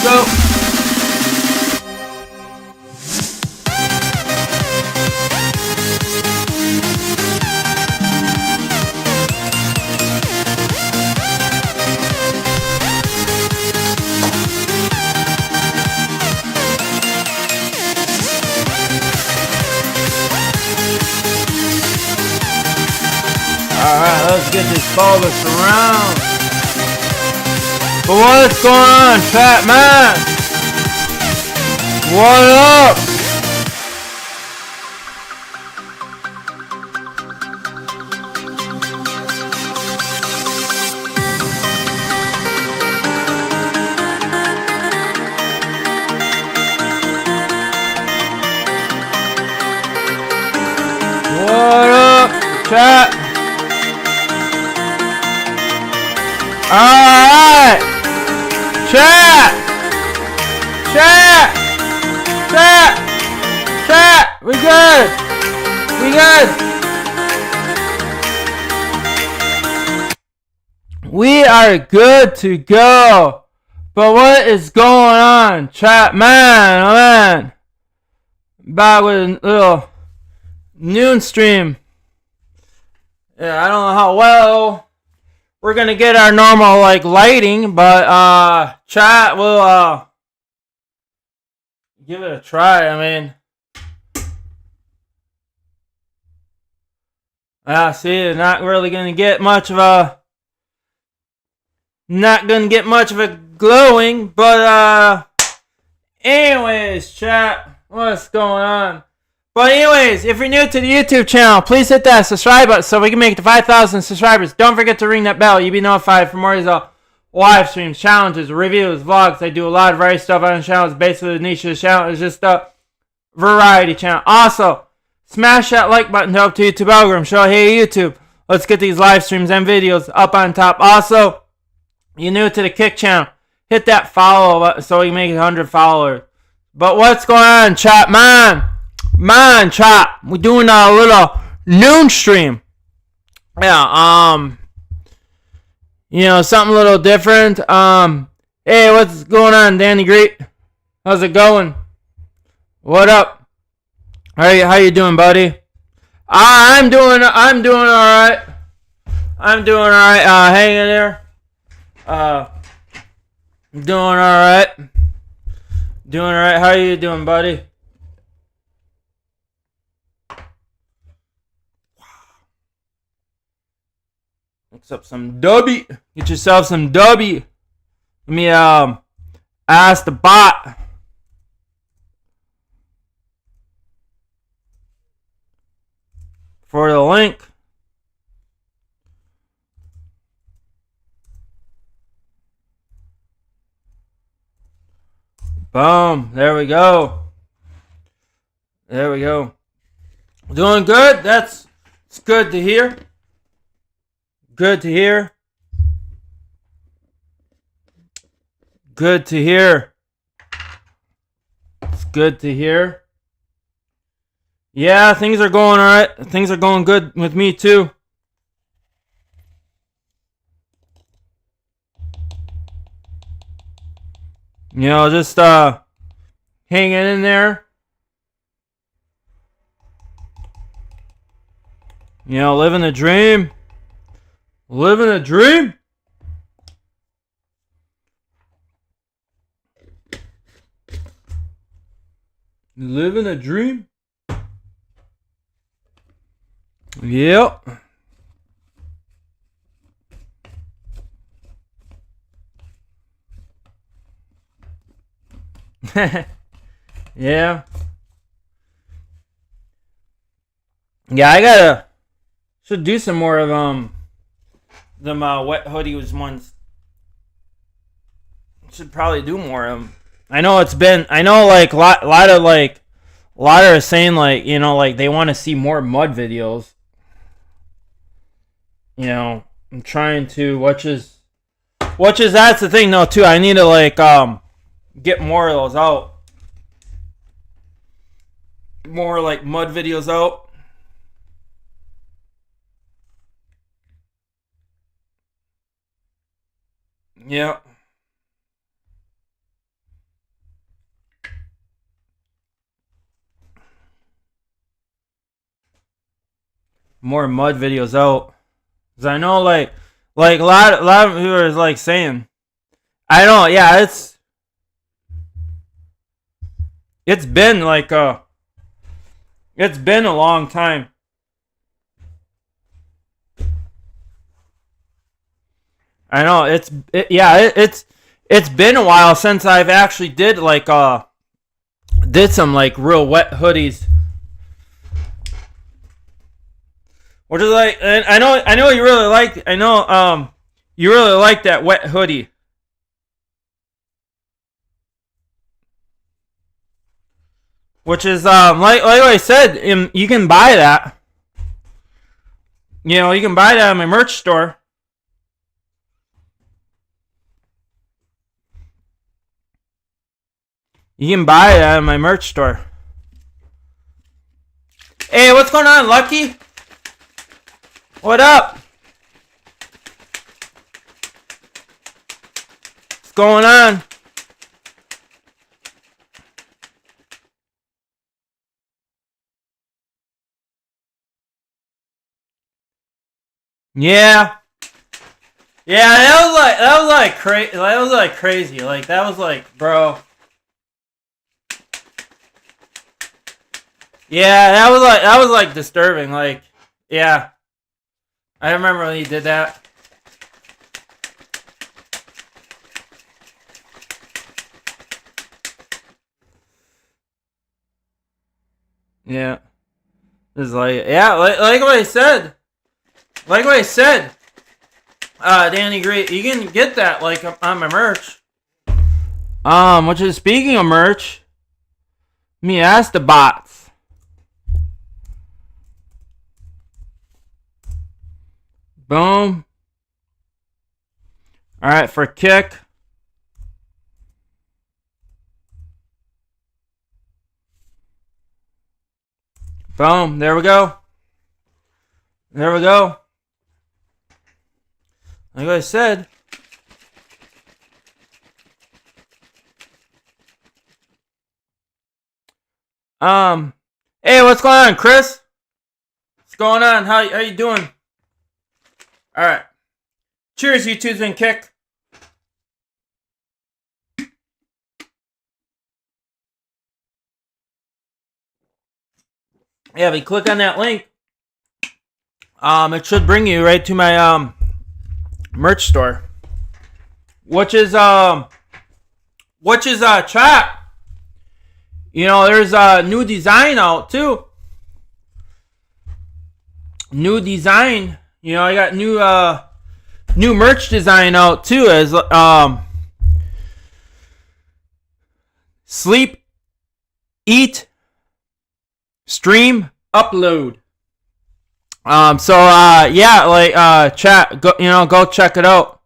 go. Alright, let's get this bulbous around. But what's going on, fat man? What up? What up, chat? Alright! Chat! Chat! Chat! Chat! We good! We good! We are good to go! But what is going on, chat? Man, oh man! Back with a little noon stream. Yeah, I don't know how well we're gonna get our normal like lighting, but chat will give it a try. I mean, see, not really gonna get much of a glowing, but anyways, chat, what's going on? But anyways, if you're new to the YouTube channel, please hit that subscribe button so we can make it to 5,000 subscribers. Don't forget to ring that bell. You'll be notified for more live streams, challenges, reviews, vlogs. I do a lot of variety stuff on the channel. It's basically the niche of the channel. It's just a variety channel. Also, smash that like button to help the YouTube algorithm. Show, hey YouTube, let's get these live streams and videos up on top. Also, you're new to the Kick channel, hit that follow button so we can make it 100 followers. But what's going on, chat, man? Man, chat, we're doing a little noon stream. Yeah, something a little different. Hey, what's going on, Danny Greet? How's it going? What up? How you doing, buddy? I'm doing all right. I'm doing all right. Hang in there. Doing all right. Doing all right. How you doing, buddy? Mix up some dubby. Get yourself some dubby. Let me ask the bot for the link. Boom. There we go. There we go. Doing good. It's good to hear. Good to hear. Good to hear. It's good to hear. Yeah, things are going alright. Things are going good with me too. Just hanging in there. Living the dream. Living a dream. Living a dream. Yep. Yeah. Yeah, should do some more of them wet hoodies ones. Should probably do more of them. I know like a lot are saying like, like they want to see more mud videos. I'm trying to, which is that's the thing though too. I need to like get more of those out. More like mud videos out. Yeah. more mud videos out. Cause I know like a lot of people are like saying, I know, yeah, it's been like it's been a long time. I know it's been a while since I've actually did some like real wet hoodies. Which is like, and I know you really like, you really like that wet hoodie. Which is like I said, you can buy that. You know, you can buy that at my merch store. You can buy that at my merch store. Hey, what's going on, Lucky? What up? What's going on? Yeah. Yeah, that was like crazy. That was like crazy. Like that was like, bro. Yeah, that was like disturbing. Like, yeah. I remember when he did that. Yeah. It's like, yeah, like what I said. Like what I said. Danny Great, you can get that like on my merch. Which is speaking of merch, let me ask the bots. Boom. Alright, for kick. Boom. There we go. There we go. Like I said. Hey, what's going on, Chris? What's going on? How you doing? Alright. Cheers, you two's been kick. Yeah, if you click on that link, it should bring you right to my merch store, which is chat. You know, there's a new design out too. New design. You know, I got new merch design out too. As sleep, eat, stream, upload. Yeah, like chat, go check it out.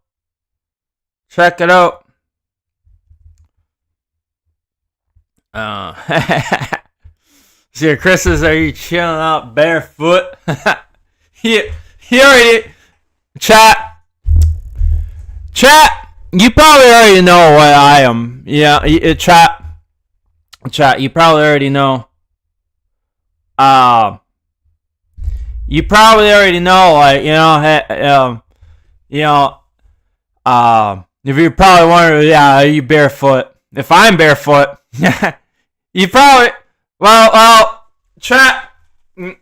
Check it out. See, Chris says, are you chilling out barefoot? he already chat, you probably already know what I am. Yeah, chat, you probably already know. You probably already know, like, if you're probably wondering, yeah, are you barefoot? If I'm barefoot, you probably, well, chat, you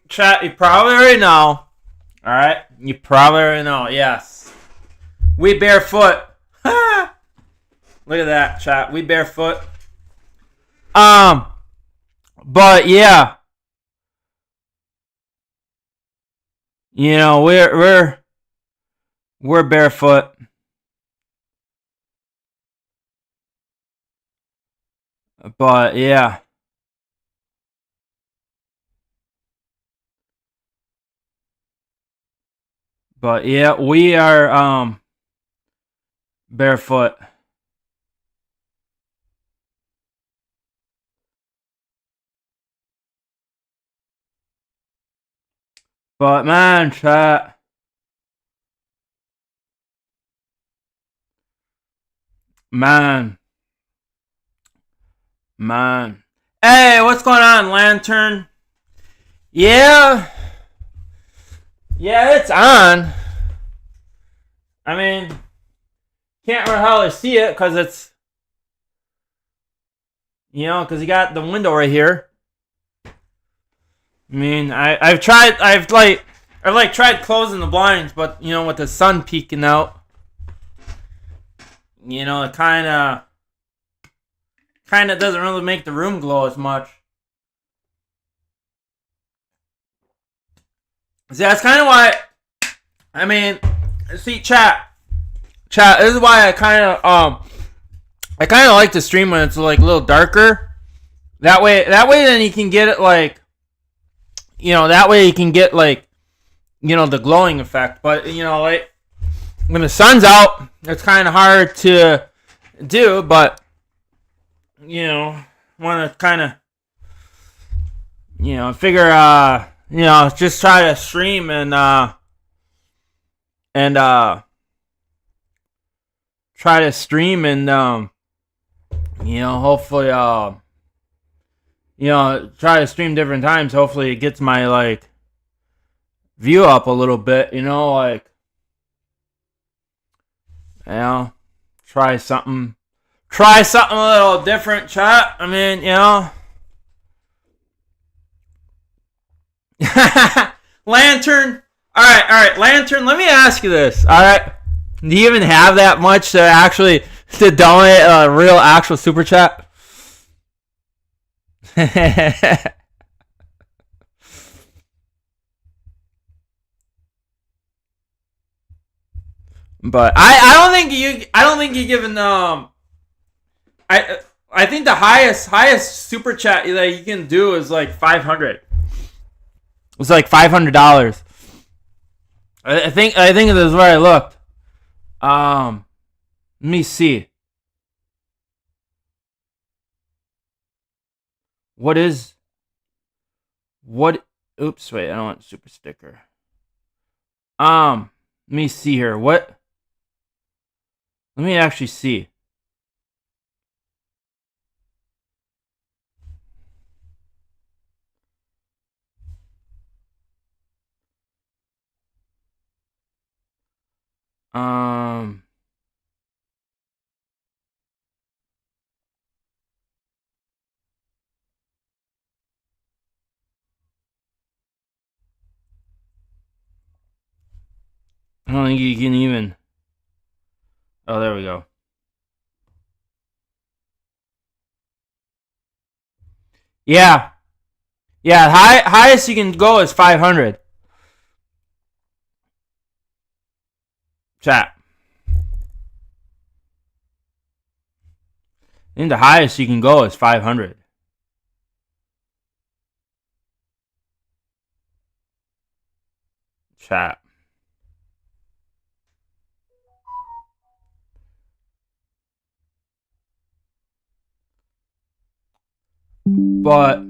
probably already know. All right, you probably already know. Yes, we barefoot. Look at that, chat. We barefoot. But yeah. You know, we're barefoot. But yeah. But yeah, we are barefoot. But man, chat. Man. Hey, what's going on, Lantern? Yeah. Yeah, it's on. I mean, can't really see it because it's, because you got the window right here. I mean, I've tried tried closing the blinds, but with the sun peeking out, it kind of doesn't really make the room glow as much. See, that's kind of why. I mean, see, chat. This is why I kind of like to stream when it's like a little darker. That way, then you can get it like, that way you can get like, the glowing effect. But like when the sun's out, it's kind of hard to do. But want to kind of, figure, just try to stream and try to stream and hopefully try to stream different times. Hopefully it gets my like view up a little bit, like try something a little different, chat. I mean, Lantern. All right, Lantern, let me ask you this. All right. Do you even have that much to donate a real actual super chat? But I don't think you given I think the highest super chat that you can do is like 500. It's like $500. I think this is where I looked. Let me see. Oops, wait, I don't want super sticker. Let me see here. Let me actually see. I don't think you can even. Oh, there we go. Yeah. Yeah, highest you can go is 500. Chat. I think the highest you can go is 500. Chat. But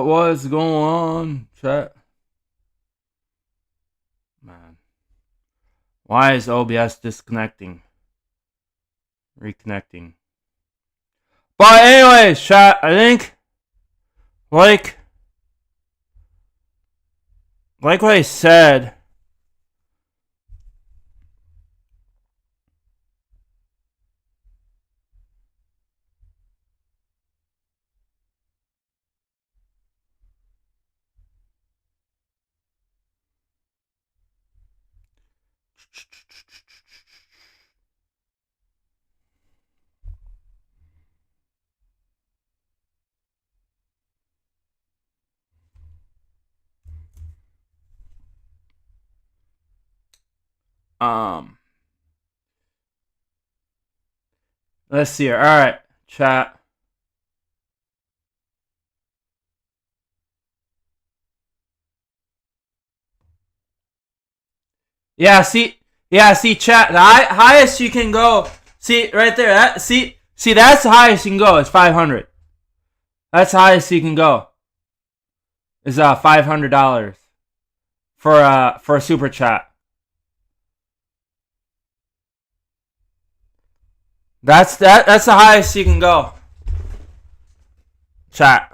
what's going on, chat? Man. Why is OBS disconnecting? Reconnecting. But anyways, chat, I think like what I said. Let's see here. All right, chat. Yeah, see, chat. The highest you can go. See right there. See, that's the highest you can go. Is 500. That's the highest you can go. Is $500 for a super chat. That's the highest you can go. Chat.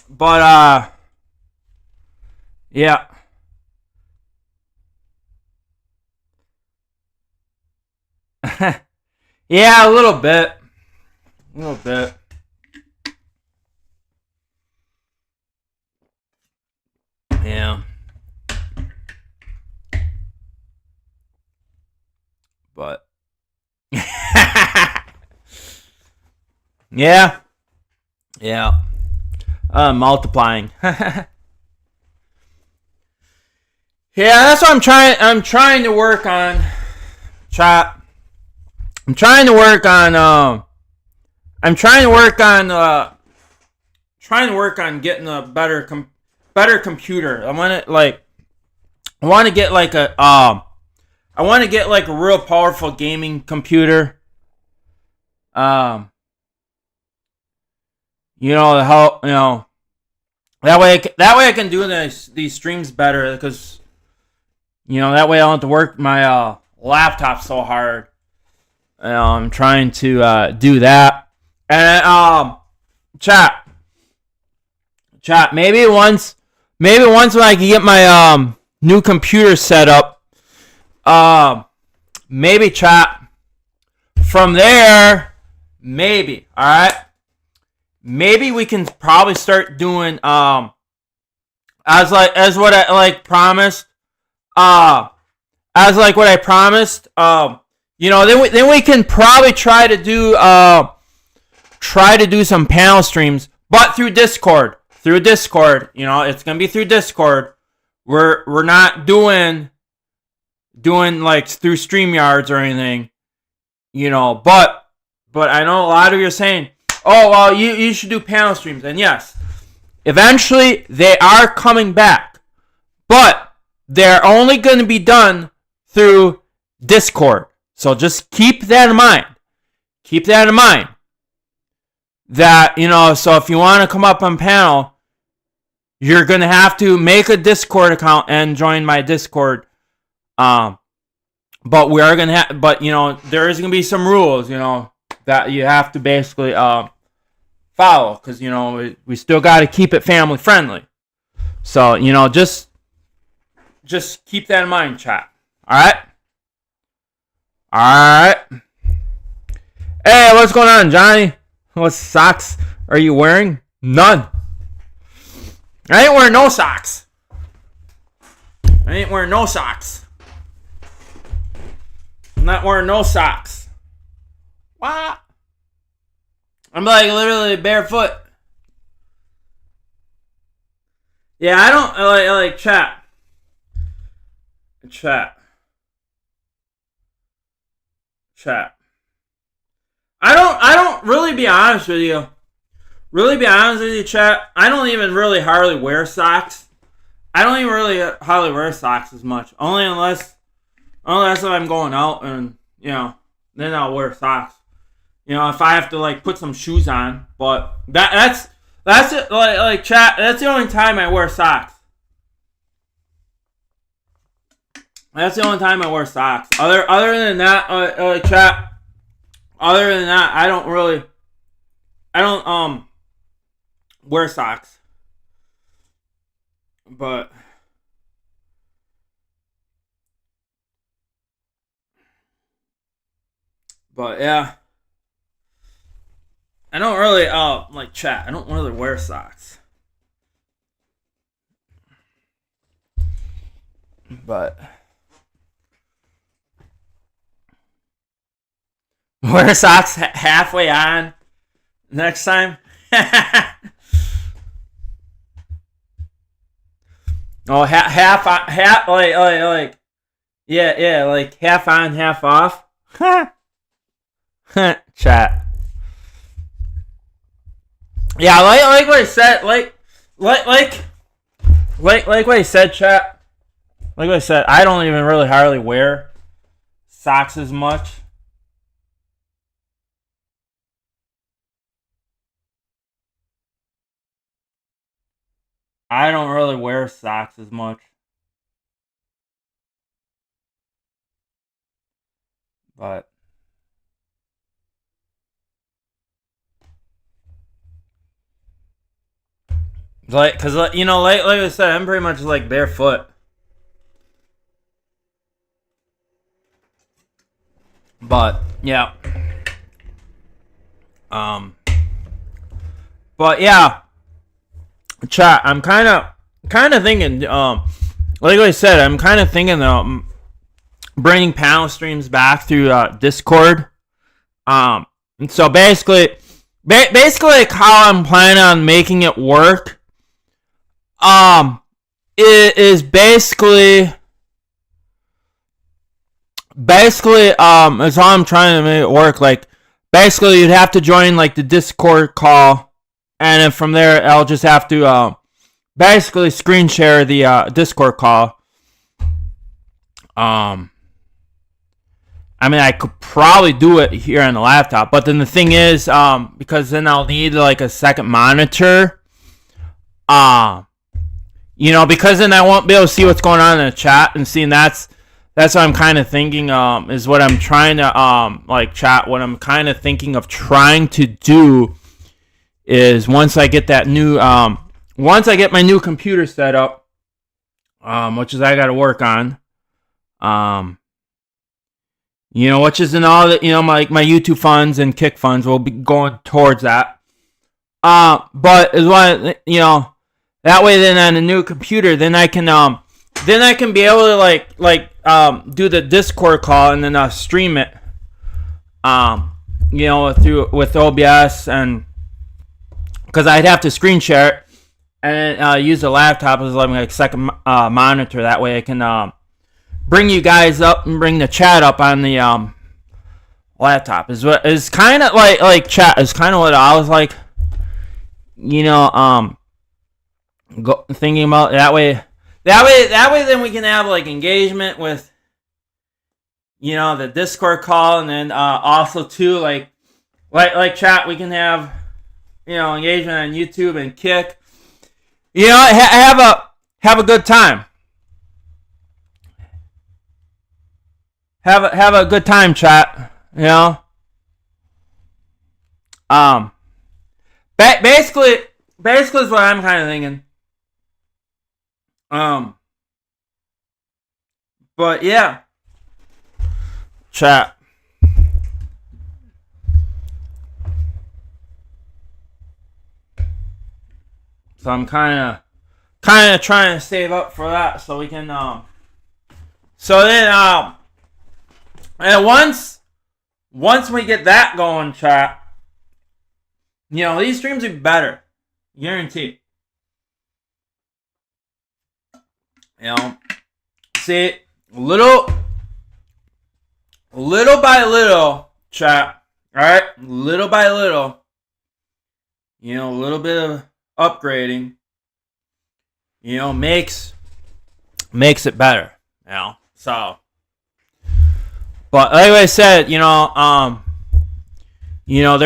But yeah. Yeah, a little bit. A little bit. Yeah. But yeah. Yeah. Multiplying. Yeah, that's what I'm trying to work on. Chat. I'm trying to work on getting a better computer. I want to get like a real powerful gaming computer. That way I can do these streams better, because that way I don't have to work my laptop so hard. I'm trying to do that. And chat. Maybe once when I can get my new computer set up, maybe chat. From there, maybe, all right. Maybe we can probably start doing as what I promised. As what I promised. Then we can probably try to do some panel streams, but through Discord. It's gonna be through Discord. We're not doing like through StreamYards or anything. But I know a lot of you are saying, oh, well, you should do panel streams. And yes, eventually they are coming back, but they're only going to be done through Discord. So just keep that in mind. That, so if you want to come up on panel, you're going to have to make a Discord account and join my Discord. But we are going to have, there is going to be some rules, that you have to basically follow, because we still got to keep it family friendly. So just keep that in mind, chat. All right. Hey, what's going on, Johnny? What socks are you wearing? None. I ain't wearing no socks. I'm not wearing no socks. What? I'm literally barefoot. Yeah, I don't like chat. I don't really, be honest with you. Chat. I don't even really hardly wear socks. I don't even really hardly wear socks as much. Only unless if I'm going out and then I'll wear socks. If I have to put some shoes on. But that's it. Chat. That's the only time I wear socks. Other than that, chat. Other than that, I don't wear socks. But yeah. I don't really chat. I don't really wear socks. But wear socks halfway on next time. Oh, half yeah, half on, half off. Chat. Yeah, like what I said, like what I said, chat. Like what I said, I don't even really hardly wear socks as much. I don't really wear socks as much. But like, cause like I said, I'm pretty much like barefoot. But yeah. But yeah, chat. I'm kind of thinking. Like I said, I'm kind of thinking bringing panel streams back through Discord. And so basically, like how I'm planning on making it work. It is basically is how I'm trying to make it work. Like basically, you'd have to join like the Discord call, and then from there, I'll just have to basically screen share the Discord call. I mean, I could probably do it here on the laptop, but then the thing is, because then I'll need like a second monitor. Because then I won't be able to see what's going on in the chat and seeing that's what I'm kind of thinking. Is what I'm trying to chat. What I'm kind of thinking of trying to do is once I get that new once I get my new computer set up, which is I got to work on. Which is in all that, my YouTube funds and Kick funds will be going towards that. But is what, that way then on a new computer, then I can be able to do the Discord call and then stream it, with OBS, and because I'd have to screen share it and use the laptop as like second monitor. That way I can bring you guys up and bring the chat up on the laptop. Is kind of like chat is kind of what I was like, thinking about that way. Then we can have like engagement with, the Discord call, and then also too like chat. We can have, engagement on YouTube and Kick. Have a good time. Have a good time, chat. Basically is what I'm kind of thinking. But yeah, chat. So I'm kind of trying to save up for that so we can So then and once we get that going, chat, these streams will be better. Guaranteed. See, little by little, chat, alright? Little by little, a little bit of upgrading, makes it better, so. But like I said, they're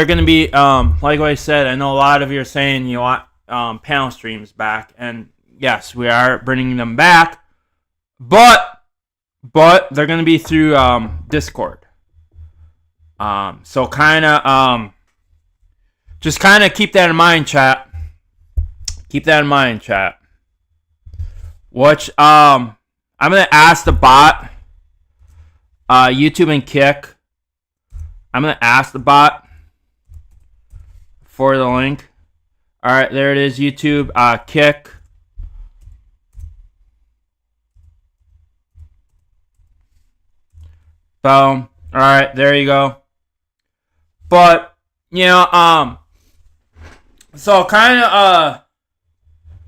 going to be, like I said, I know a lot of you are saying you want panel streams back. And yes, we are bringing them back. But they're going to be through Discord. So kind of, just kind of keep that in mind, chat. Keep that in mind, chat. Which, I'm going to ask the bot. YouTube and Kick. I'm going to ask the bot for the link. Alright, there it is. YouTube, Kick. Boom. Alright, there you go. But, so kind of,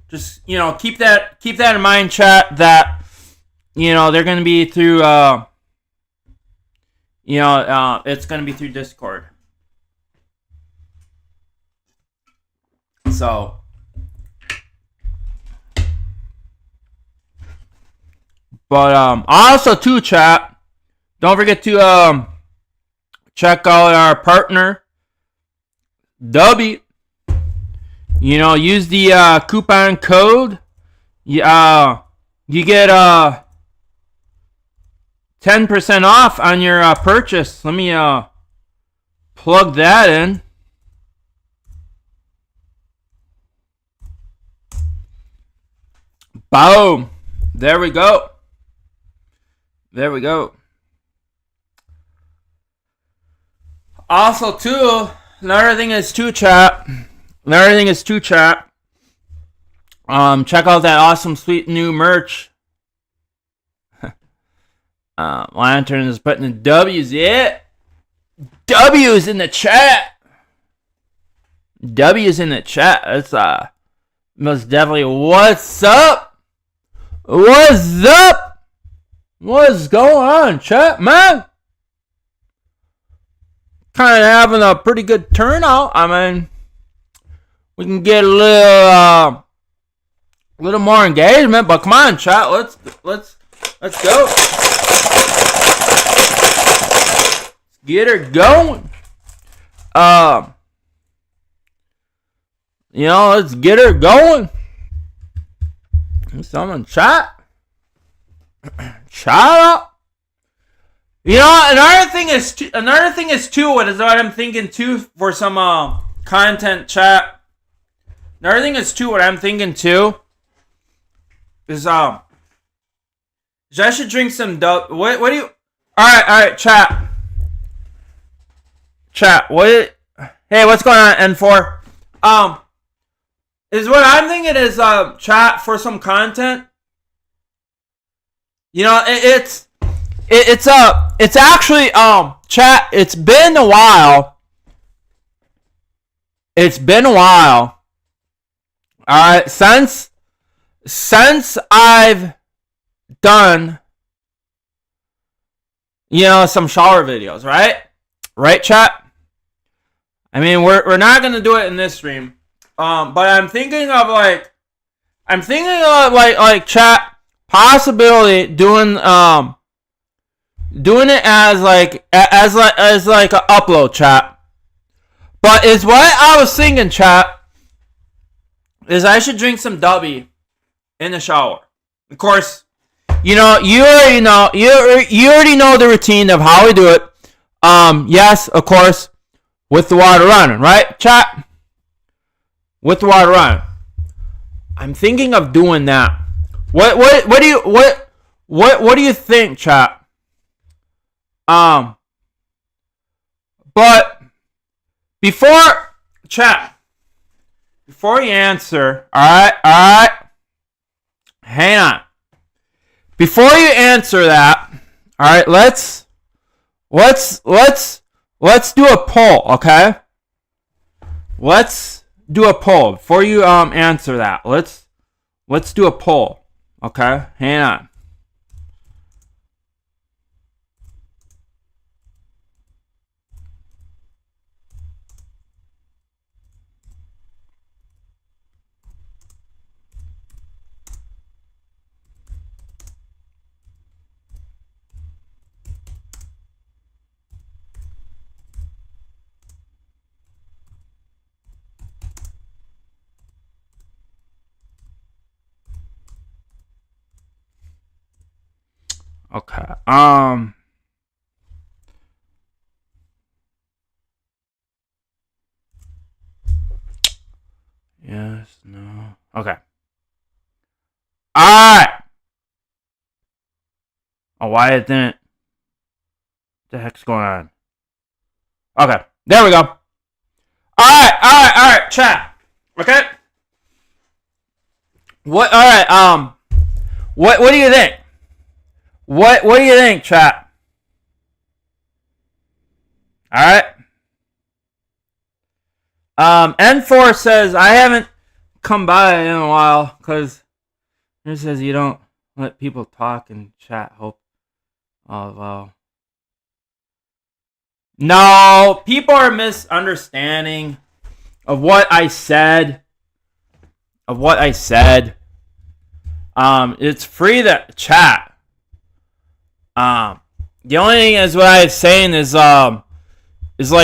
just, keep that in mind, chat, that, they're going to be through, it's going to be through Discord. So, but also too, chat, don't forget to check out our partner, W. Use the coupon code. You get 10% off on your purchase. Let me plug that in. Boom. There we go. There we go. Also, too, another thing is too, chat. Check out that awesome, sweet new merch. Lantern is putting the W's. Yeah. W's in the chat. W's in the chat. That's most definitely what's up. What's up? What's going on, chat, man? Kind of having a pretty good turnout. I mean, we can get a little more engagement, but come on, chat. Let's go. Let's get her going. Let's get her going. Someone chat. Chat up. Another thing is too. What I'm thinking too for some content, chat. Another thing is too. What I'm thinking too is I should drink some What do you? All right, chat. What? Hey, what's going on, N4? Is what I'm thinking is chat for some content. It's actually chat. It's been a while. All right, since I've done some shower videos, right? Right, chat. I mean, we're not gonna do it in this stream, but I'm thinking of like chat possibility doing it as like a upload, chat. But is what I was thinking, chat, is I should drink some Dubby in the shower. Of course, you already know the routine of how we do it. Yes, of course, with the water running, right, chat? With the water running. I'm thinking of doing that. What do you think, chat? But before you answer, all right, hang on. Before you answer that, all right, let's do a poll, okay? Let's do a poll before you answer that. Let's do a poll, okay? Hang on. Okay. Yes, no. Okay. Alright. Oh, why it didn't? What the heck's going on? Okay. There we go. Alright, chat. Okay? What do you think? What do you think, chat? Alright. N4 says, I haven't come by in a while, because it says you don't let people talk and chat. Hope. Oh, well. No, people are misunderstanding of what I said. It's free to chat. The only thing is what I was saying is like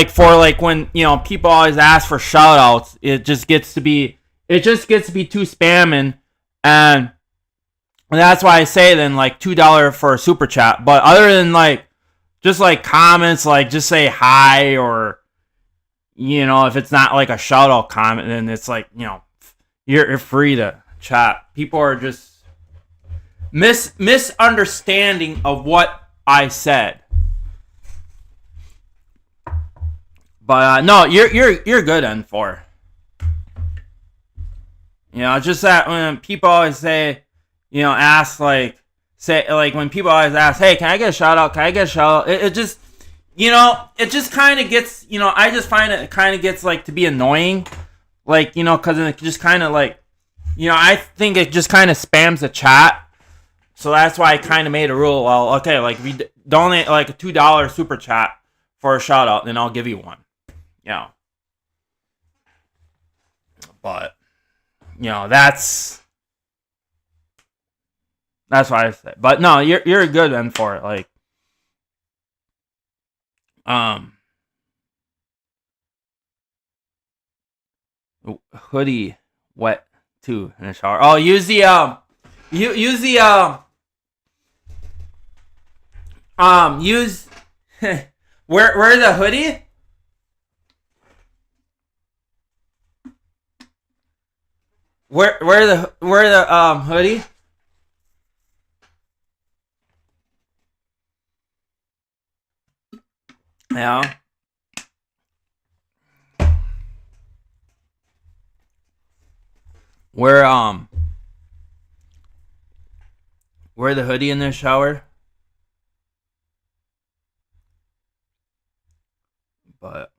for like when people always ask for shout outs, it just gets to be too spamming, and And that's why I say then like $2 for a super chat. But other than like just like comments, like just say hi, or if it's not like a shout out comment, then it's like you're free to chat. People are just misunderstanding of what I said. But no, you're good, N4. Just that when people always say, ask when people always ask, hey, can I get a shout out? Can I get a shout out? It just, it just kind of gets, I just find it kind of gets like to be annoying, like, because it just kind of like, I think it just kind of spams the chat. So that's why I kind of made a rule. Well, okay, like if you donate like a $2 super chat for a shout out, then I'll give you one. But that's what I say. But no, you're a good one for it. Like, hoodie wet too in the shower. Oh, use the use wear the hoodie. Wear the hoodie. Yeah. Wear the hoodie in the shower. But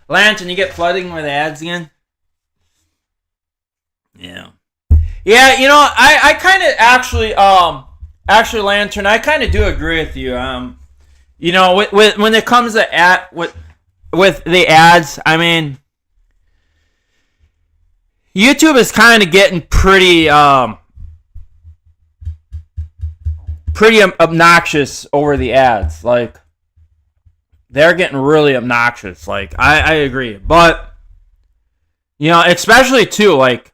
Lantern, you get flooding with ads again? Yeah. Yeah, I kind of actually Lantern, I kind of do agree with you. With when it comes to with the ads, I mean, YouTube is kind of getting pretty obnoxious over the ads. Like, they're getting really obnoxious. Like, I agree. But, especially too, like,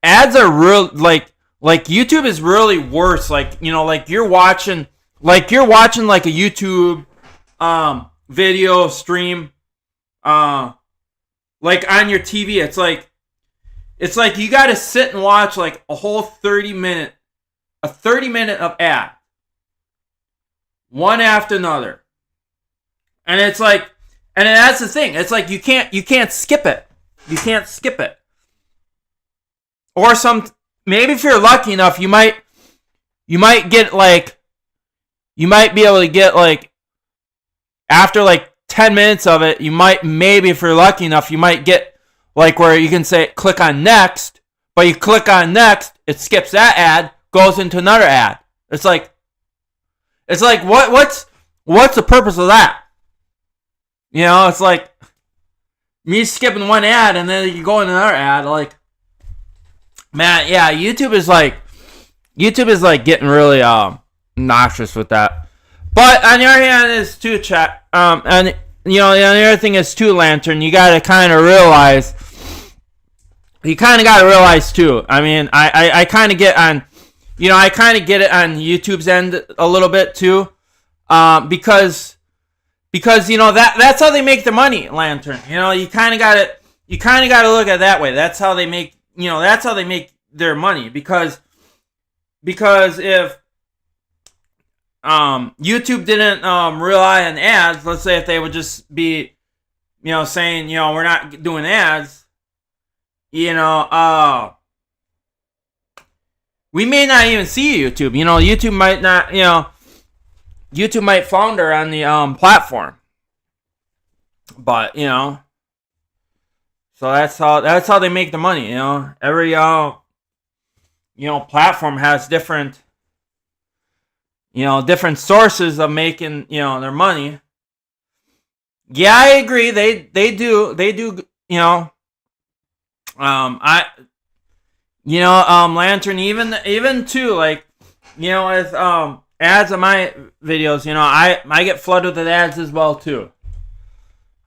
ads are real, like YouTube is really worse. Like, like you're watching like a YouTube, video stream, like on your TV. It's like you got to sit and watch like a whole 30 minute of ad, one after another, and it's like, and that's the thing. It's like you can't skip it. You can't skip it. Or maybe if you're lucky enough, you might get like, you might be able to get like, after like 10 minutes of it, maybe if you're lucky enough, you might get like where you can say click on next, but you click on next, it skips that ad, goes into another ad. It's like what's the purpose of that? It's like me skipping one ad and then you go into another ad. Like, man, yeah, YouTube is like getting really obnoxious with that. But on the other hand, is too, chat. And the other thing is too, Lantern. You gotta kind of realize. You kind of gotta realize too. I mean, I kind of get on. I kind of get it on YouTube's end a little bit too, because that's how they make their money, Lantern. You kind of got to look at it that way. That's how they make. That's how they make their money, because if YouTube didn't rely on ads, let's say if they would just be saying we're not doing ads, we may not even see YouTube. YouTube might not, YouTube might flounder on the platform. But so that's how they make the money. Every platform has different sources of making their money. Yeah, I agree. They do. Lantern, even too, like, with ads on my videos, I get flooded with ads as well too.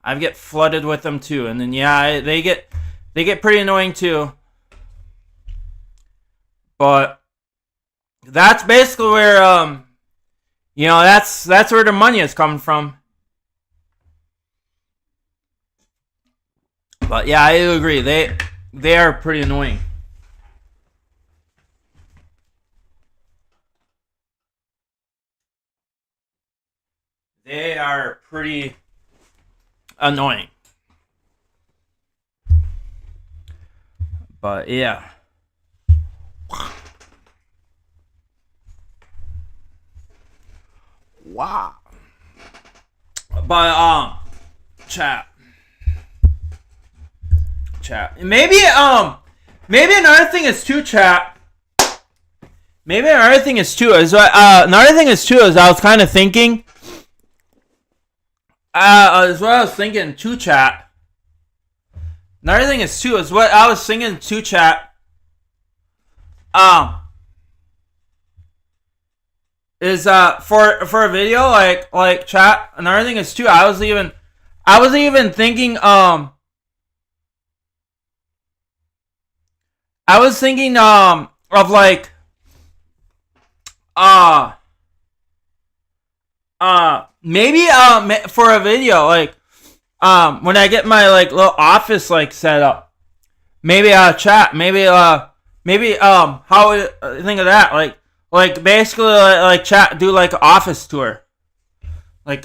I get flooded with them too, and then they get They get pretty annoying too. But that's basically where that's where the money is coming from. But yeah, I agree. They are pretty annoying. They are pretty annoying. But yeah. Wow. But chat. Maybe another thing is too, chat. Maybe another thing is too is I was kind of thinking. Is what I was thinking too, chat. Another thing is too is what I was thinking too, chat. Is for a video like chat. Another thing is too. I was even thinking I was thinking of like maybe for a video like when I get my like little office like set up, maybe chat, maybe how would you think of that, like basically like chat, do like an office tour, like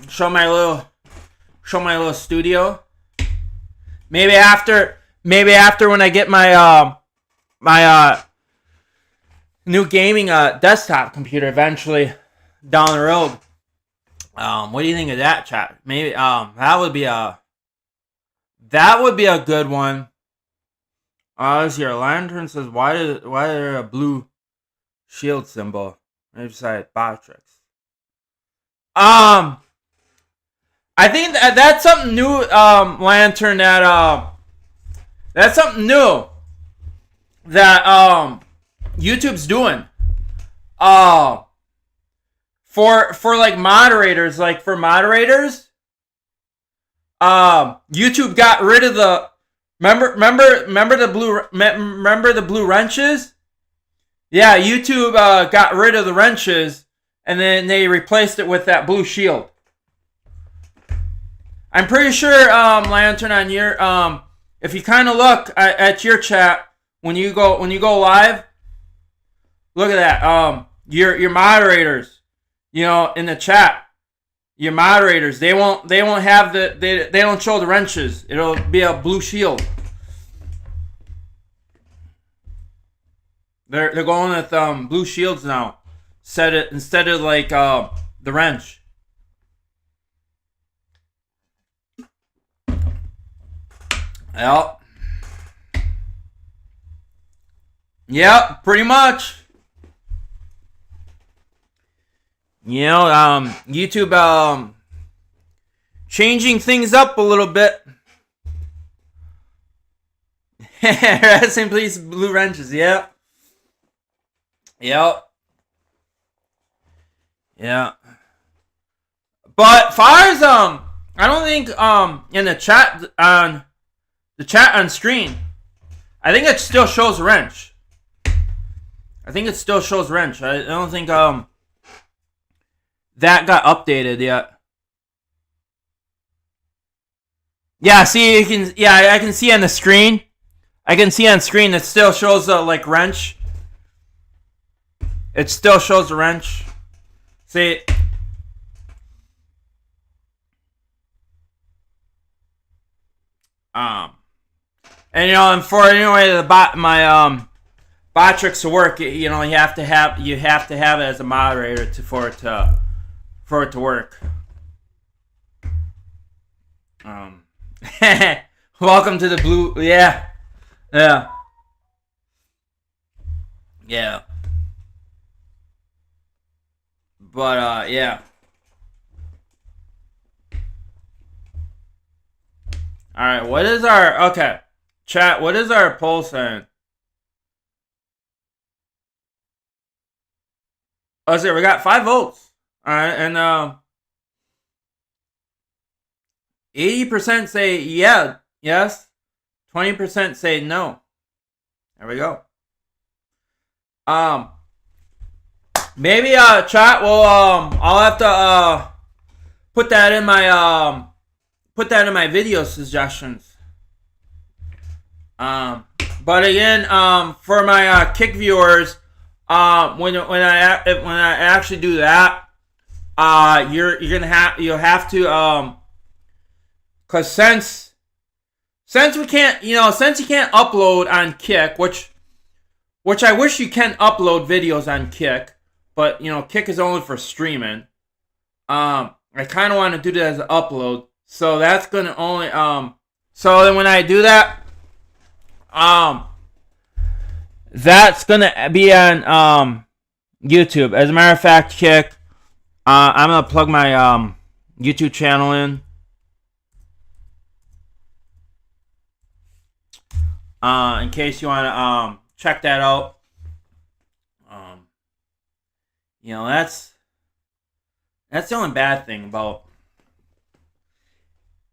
show my little studio. Maybe after when I get my my new gaming desktop computer eventually down the road. What do you think of that, chat? Maybe that would be a good one. This here lantern says why there a blue shield symbol right beside Botrix? I think that's something new. Lantern that's something new that YouTube's doing. For like moderators, YouTube got rid of the remember the blue wrenches? Yeah, YouTube got rid of the wrenches and then they replaced it with that blue shield. I'm pretty sure Lantern, on your if you kind of look at your chat when you go live, look at that. Your moderators, in the chat, your moderators, they won't have they don't show the wrenches. It'll be a blue shield. They're going with blue shields now. Instead of like the wrench. Yep, pretty much. YouTube changing things up a little bit. Rest in peace, blue wrenches. Yep. Yeah. But far as I don't think in the chat on screen, I think it still shows wrench. I don't think that got updated yet. Yeah, see, I can see on the screen. It still shows the like wrench. It still shows the wrench. See. And and for anyway my Botrix to work, you have to have it as a moderator for it to work. Welcome to the blue. Yeah. But yeah. All right. What is our chat? What is our poll saying? Oh, so we got 5 votes. All right, and 80% say yes, 20% say no. There we go. Maybe chat will I'll have to put that in my video suggestions. But again, for my Kick viewers, when I actually do that, you'll have to cause since we can't, since you can't upload on Kick, which I wish you can upload videos on Kick, but Kick is only for streaming. I kind of want to do that as an upload, so that's gonna only so then when I do that, that's gonna be on YouTube. As a matter of fact, Kick, I'm gonna plug my YouTube channel in. In case you want to check that out. That's the only bad thing about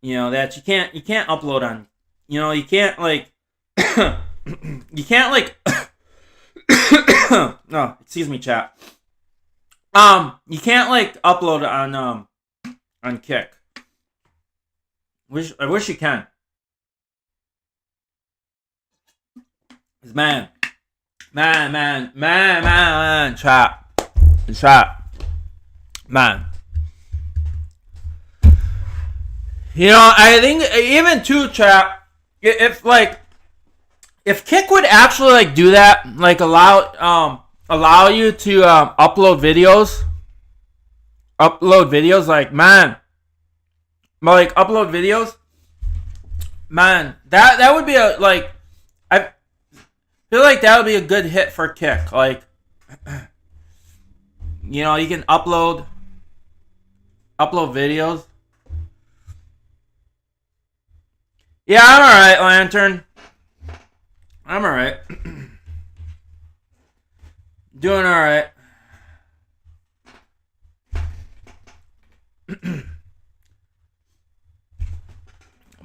that you can't upload on, you can't like you can't like no, excuse me, chat. You can't like upload on Kick. I wish you can. Man, chat, man. I think even too, chat, if Kick would actually like do that, like allow you to upload videos, like upload videos, man, that would be I feel like that would be a good hit for Kick. Like, you can upload videos. Yeah, I'm alright, Lantern. I'm alright. Doing alright.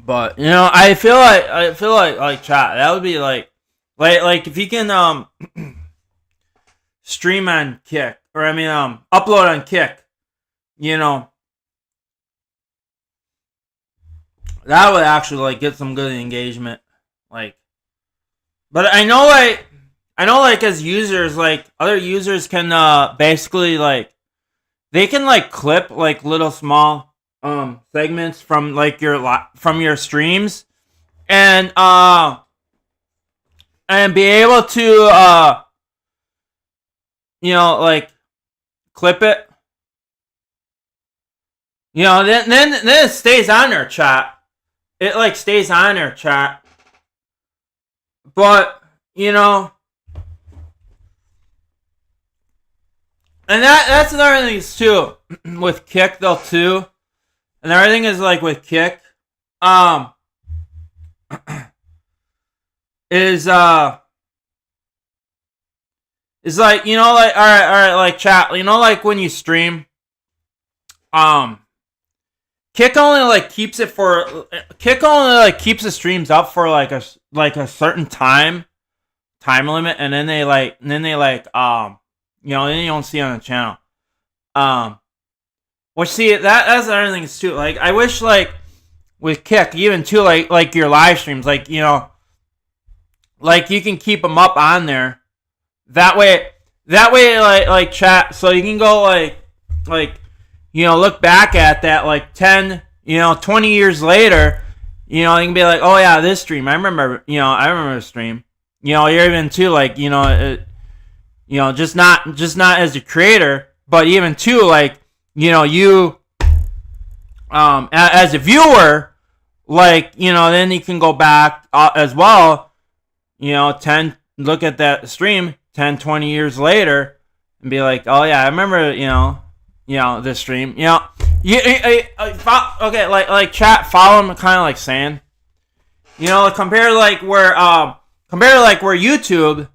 But I feel like chat, that would be like if you can stream on Kick, or upload on Kick, that would actually like get some good engagement. Like, but I know as users, like other users can basically like they can like clip like little small segments from like your streams and be able to like clip it. Then it stays on their chat. It like stays on their chat. But and that's another thing too with Kick though too. Another thing is like with Kick, is like like all right like chat, like when you stream, Kick only keeps the streams up for like a certain time limit, and then they then you don't see it on the channel. Which see that's the other thing too. Like I wish like with Kick even too like your live streams like like you can keep them up on there. That way like chat, so you can go like look back at that like 10, 20 years later, you can be like, oh yeah, this stream, I remember the stream. You're even too like, just not as a creator, but even too like, you as a viewer, like, then you can go back as well, look at that stream 10, 20 years later and be like, oh yeah, I remember, this stream, okay, like chat, follow him, kind of like saying, compare to where YouTube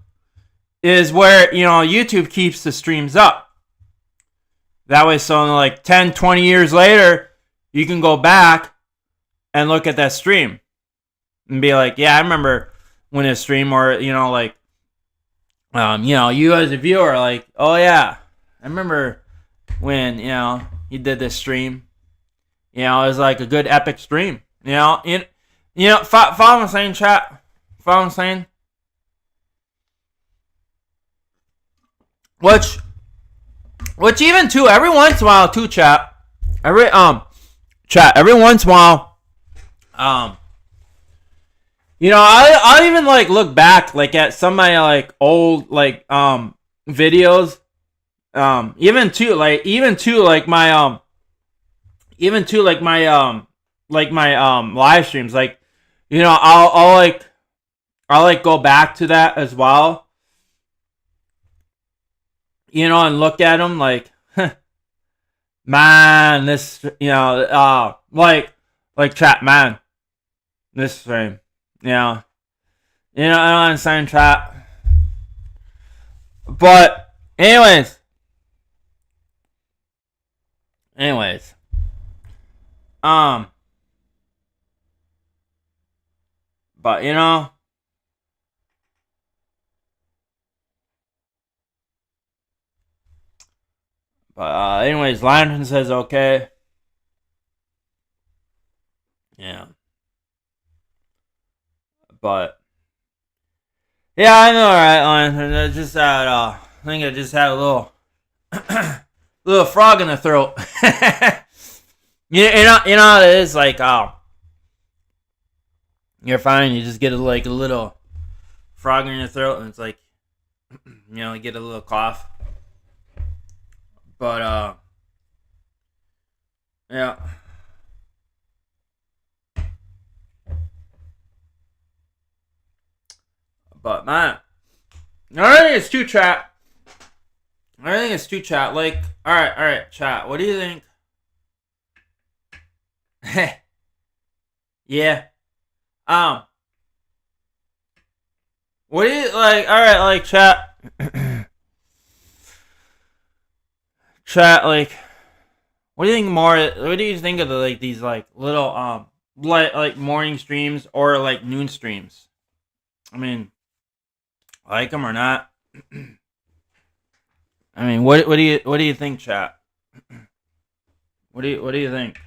is, where YouTube keeps the streams up. That way, so like 10, 20 years later, you can go back and look at that stream. and be like, yeah, I remember when a stream, or like, you as a viewer, like, oh yeah, I remember when you did this stream. It was like a good epic stream. Follow what I'm saying, chat. Follow what I'm saying. Which even too, every once in a while too, chat. Every once in a while, I'll even like look back like at some of my like old like videos. Even to my live streams, like, I'll like go back to that as well. And look at them like, man, this, like chat, man, this stream, I don't understand, chat. But anyways, but anyways, Lantern says okay. Yeah. But yeah, I know, right, Lantern. I just had I think I just had a little little frog in the throat. you know how it is, like you're fine, you just get a little frog in your throat, and it's like you get a little cough. But yeah. But man, I think it's too chat. Like, all right, chat. What do you think? Yeah. What do you like? All right, like chat. Chat, like, what do you think more? What do you think of these little like morning streams or like noon streams? I mean, like them or not? I mean, what do you think, chat? What do you think?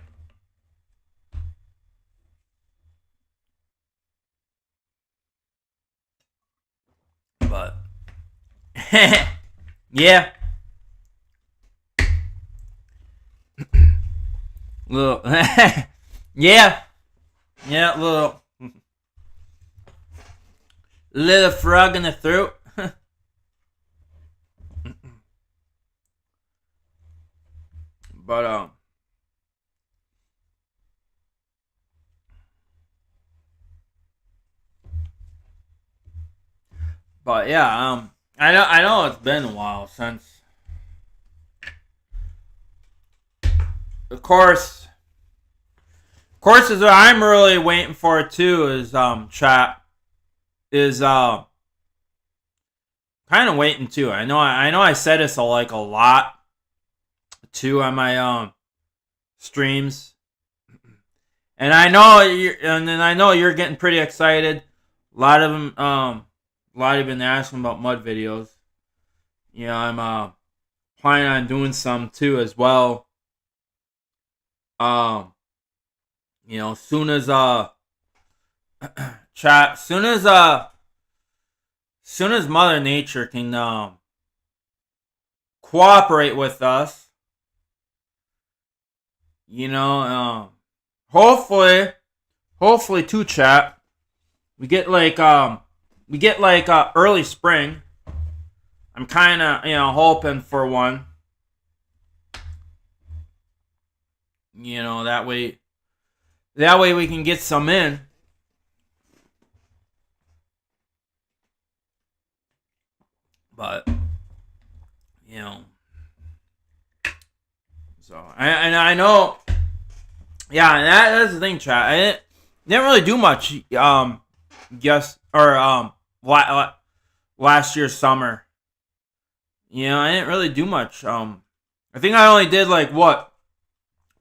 But yeah. Little yeah, little frog in the throat. But yeah, I know it's been a while since, of course, is what I'm really waiting for too, is chat, is kind of waiting too. I know I said this a lot too on my streams, and I know you're getting pretty excited. A lot of them have been asking about mud videos. I'm planning on doing some too as well. Soon as chat, soon as Mother Nature can cooperate with us, hopefully too, chat, we get early spring. I'm kind of hoping for one. That way we can get some in. But so I know. Yeah, that's the thing, chat. I didn't really do much. Last year's summer. I didn't really do much. I think I only did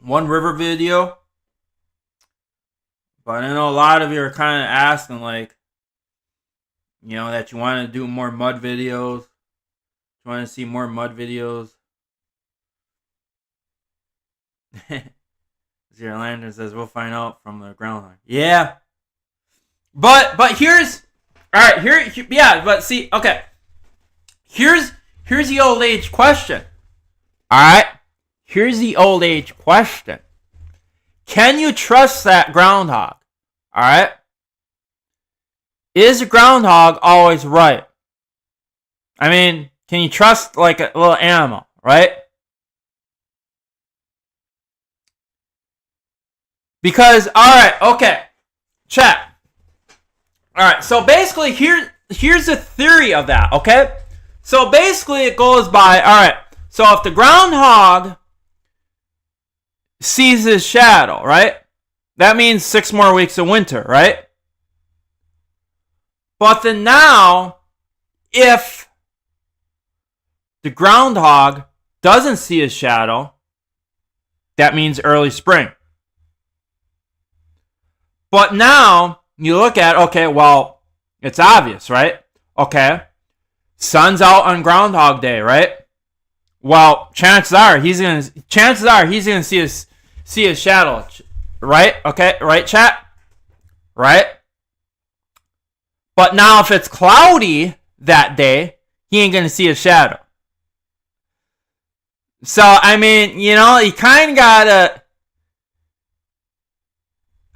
one river video. But I know a lot of you are kind of asking, like, you know, that you want to do more mud videos. You want to see more mud videos. Zero Lantern says we'll find out from the groundhog. Yeah. But here's alright, yeah, but see, okay. Here's the old age question. Alright? Here's the old age question. Can you trust that groundhog? Alright? Is a groundhog always right? I mean, can you trust like a little animal, right? Because, alright, okay. Chat. Alright, so basically here's the theory of that, okay? So basically it goes by, alright, so if the groundhog sees his shadow, right? That means 6 more weeks of winter, right? But then now, if the groundhog doesn't see his shadow, that means early spring. But now, you look at, okay, well, it's obvious, right? Okay, sun's out on Groundhog Day, right? Well, chances are he's gonna see his shadow, right? Okay, right, chat, right? But now, if it's cloudy that day, he ain't gonna see his shadow. So I mean, you know, you kind of gotta.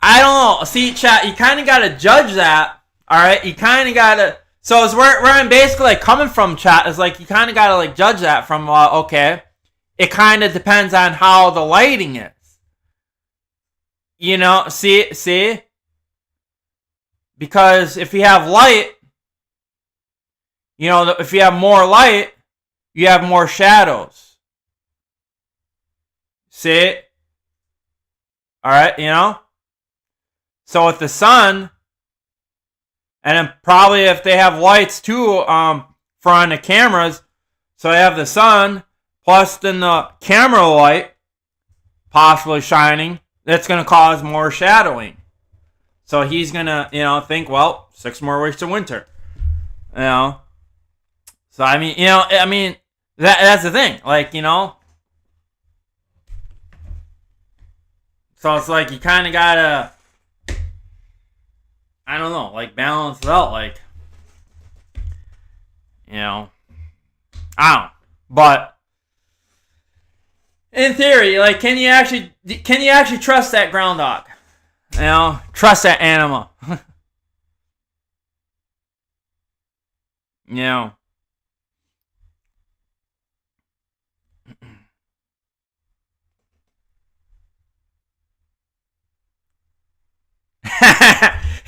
I don't know. See, chat, you kind of got to judge that, all right? You kind of got to... So it's where I'm basically like coming from, chat, is like you kind of got to like judge that from, okay, it kind of depends on how the lighting is. You know, see? Because if you have light, you know, if you have more light, you have more shadows. See? All right, you know? So with the sun, and then probably if they have lights too, for on the cameras, so they have the sun plus then the camera light possibly shining, that's gonna cause more shadowing. So he's gonna, you know, think, well, 6 more weeks of winter, you know. So I mean, you know, that's the thing, like, you know. So it's like you kind of gotta. I don't know, like balance it out, like, you know, I don't know. But in theory, like, can you actually trust that groundhog? You know, trust that animal. You know.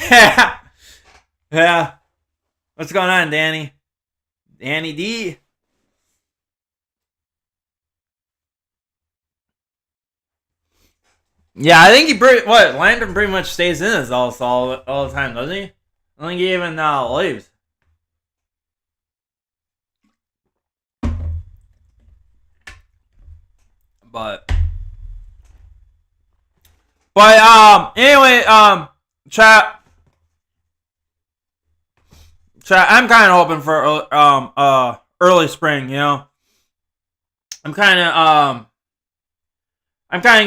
Yeah. Yeah. What's going on, Danny? Danny D. Yeah, I think Landon pretty much stays in his house all the time, doesn't he? I don't think he even leaves. But anyway, chat, I'm kind of hoping for early spring, you know. I'm kind of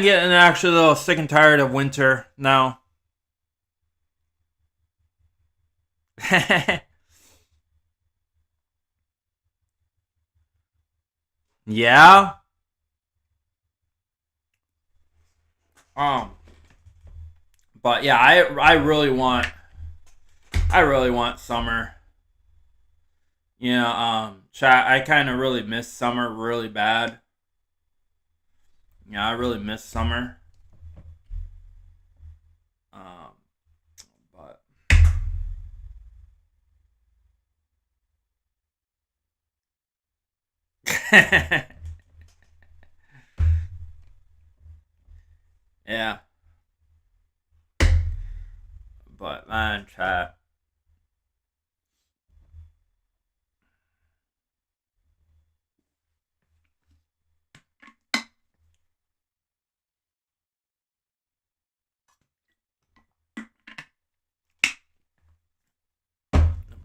getting actually a little sick and tired of winter now. Yeah. But yeah, I really want summer. You know, chat, I kind of really miss summer really bad. Yeah, I really miss summer. But yeah. But man, chat.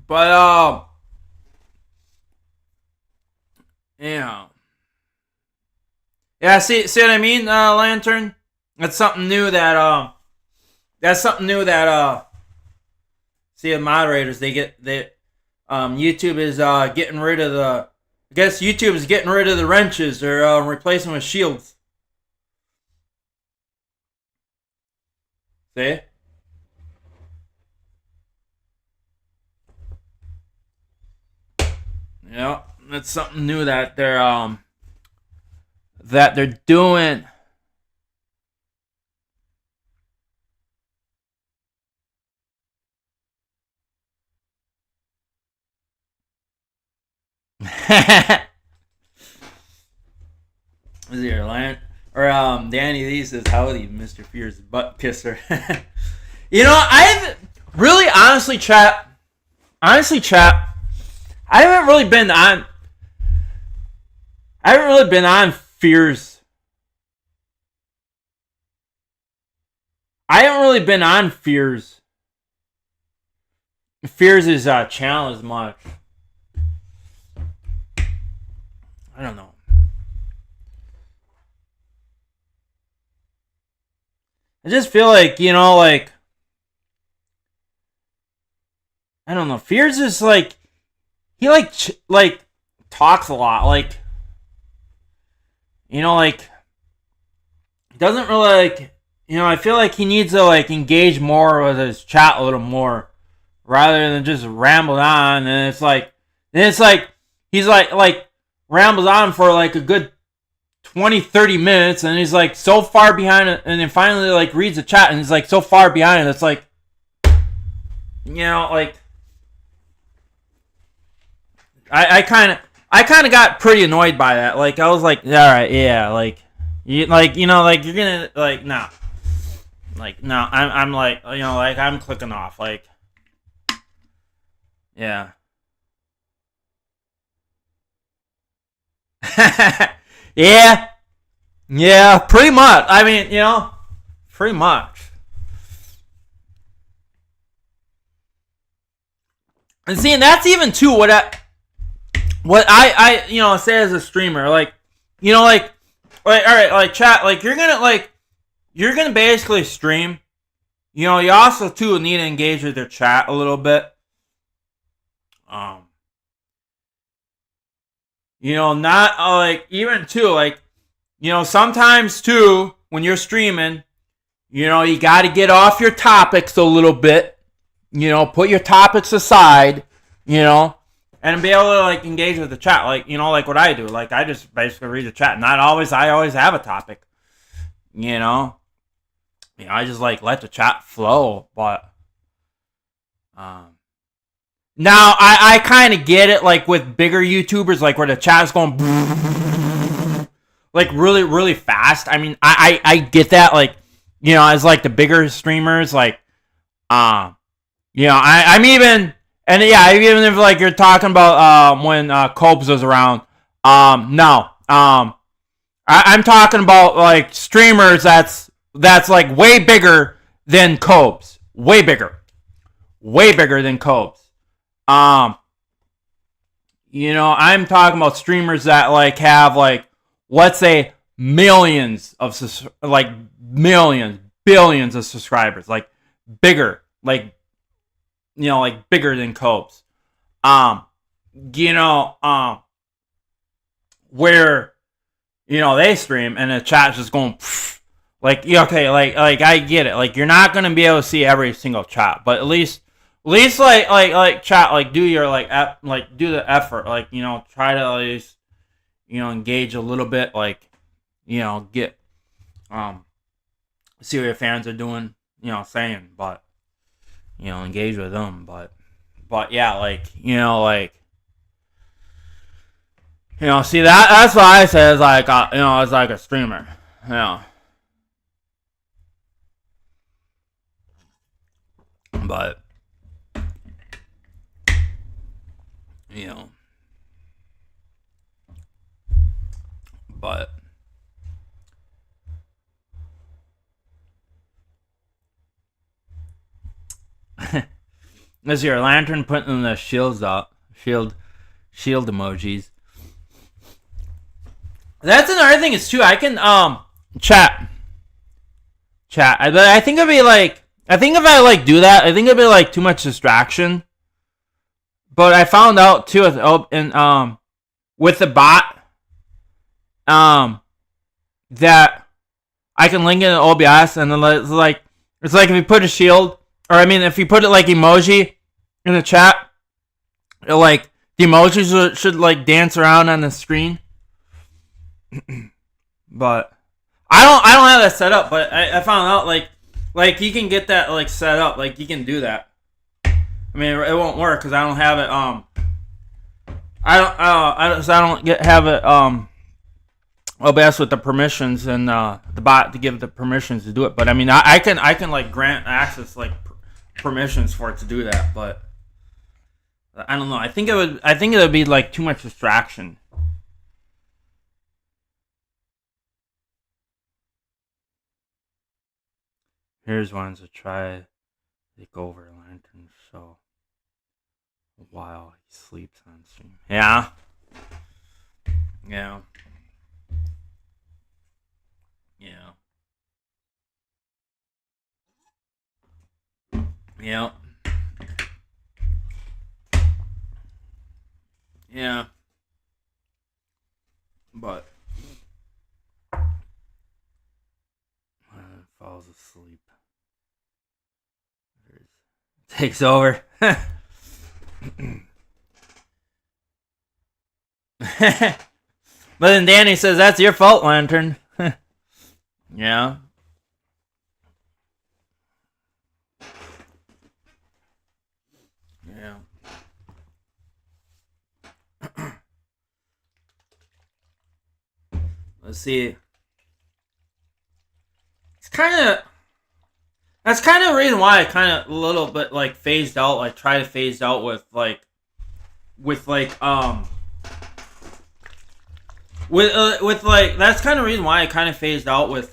But yeah. Yeah, see what I mean, Lantern? That's something new that see the moderators YouTube is getting rid of the I guess YouTube is getting rid of the wrenches. They're replacing with shields. See? Yeah, that's something new that they're doing. Is here, Lan? Or Danny Lee says, "Howdy, Mr. Fear's butt kisser." You know, I've really honestly, chat. I haven't really been on. Fears. I haven't really been on Fears. Fears' channel as much. I don't know. I just feel like, you know, like, I don't know. Fears is like, he like talks a lot. Like, you know, like, he doesn't really like, you know, I feel like he needs to like engage more with his chat a little more rather than just ramble on. And it's like he's like rambles on for like a good 20-30 minutes, and he's like so far behind it, and then finally like reads the chat, and he's like so far behind it. It's like, you know, like I kind of got pretty annoyed by that. Like I was like, all right, yeah, like you know, like you're gonna like no, like no, I'm like, you know, like I'm clicking off, like yeah. Yeah, pretty much. I mean, you know, pretty much. And see, and that's even too what I you know say as a streamer, like, you know, like all right, like chat, like you're gonna basically stream. You know, you also too need to engage with your chat a little bit. You know, not like even too like, you know, sometimes too when you're streaming, you know, you got to get off your topics a little bit. You know, put your topics aside. You know, and be able to like engage with the chat, like, you know, like what I do. Like I just basically read the chat. Not always. I always have a topic. You know, I just like let the chat flow, but now I kind of get it, like with bigger YouTubers, like where the chat is going like really really fast. I mean, I get that, like, you know, as like the bigger streamers, like you know, I'm even, and yeah, even if like you're talking about when Copes was around, no, I'm talking about like streamers that's like way bigger than Copes, way bigger than Copes. You know, I'm talking about streamers that like have like, let's say millions of like millions, billions of subscribers, like bigger, like, you know, like bigger than Copes. You know, where, you know, they stream and the chat's just going like, yeah, okay, like I get it. Like you're not gonna be able to see every single chat, but at least like chat, like do your like do the effort, like, you know, try to at least, you know, engage a little bit, like, you know, get see what your fans are doing, you know, saying, but, you know, engage with them, but yeah, like, you know, like, you know, see that's what I say is like, you know, as like a streamer, you know, but, you know, but This is your lantern putting the shields up. Shield emojis. That's another thing is too, I can chat. I think it'd be like, I think if I like do that, I think it'd be like too much distraction. But I found out too with with the bot that I can link it in OBS, and then it's like if you put a shield, or I mean if you put it like emoji in the chat, it like the emojis should like dance around on the screen. But I don't have that set up, but I found out like you can get that like set up, like you can do that. I mean it won't work because I don't have it I don't have it OBS with the permissions and the bot to give the permissions to do it. But I mean I can like grant access like permissions for it to do that, but I don't know. I think it would be like too much distraction. Here's ones to try take over lantern so while he sleeps on stream. Yeah. Yeah. Yeah. Yeah. Yeah. But falls asleep. Takes over. But then Danny says that's your fault, Lantern. Yeah. Yeah. Let's see. That's kind of the reason why I kind of a little bit like phased out. Like try to phase out with that's kind of the reason why I kind of phased out with